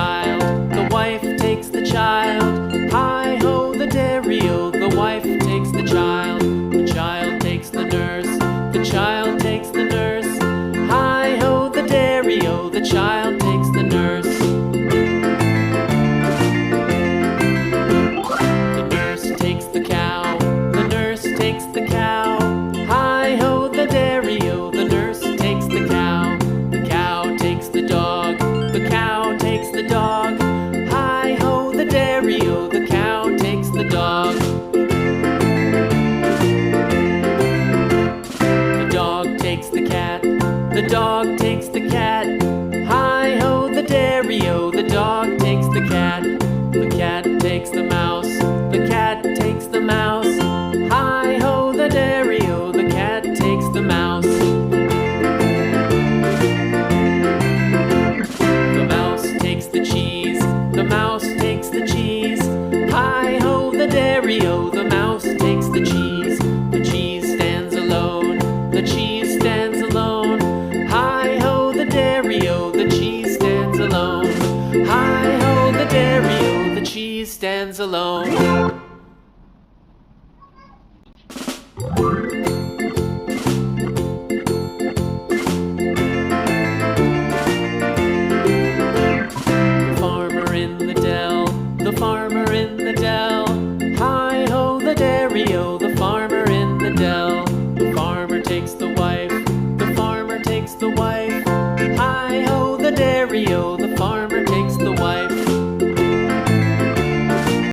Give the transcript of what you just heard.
child, the wife takes the child. Hi-ho, the dairy-o, the wife takes the child takes the nurse, the child takes the nurse. Hi-ho, the dairy-o, the child takes the nurse. The nurse takes the cow, the nurse takes the cow. Hi-ho, the dairy-o, the nurse takes the cow. The cow takes the dog, the cow takes the dog. Hi-ho, the dairy-o, the cow takes the dog. The dog takes the cat, the dog takes the cat. Hi-ho, the dairy-o, the dog takes the cat. The cat takes the mouse, the cat takes the mouse. Hi-ho, the dairy-o, the cat takes the mouse. The mouse takes the cheese, the mouse takes the cheese. Hi-ho, the dairy-o, the mouse takes the cheese. The cheese stands alone, the cheese stands alone. Hi-ho, the dairy-o, the cheese stands alone. Hi-ho, the dairy-o, the cheese stands alone. The farmer in the dell, the farmer in the dell. Hi-ho, the dairy-o, the farmer in the dell. The farmer takes the wife, the farmer takes the wife. Hi-ho, the dairy-o, the farmer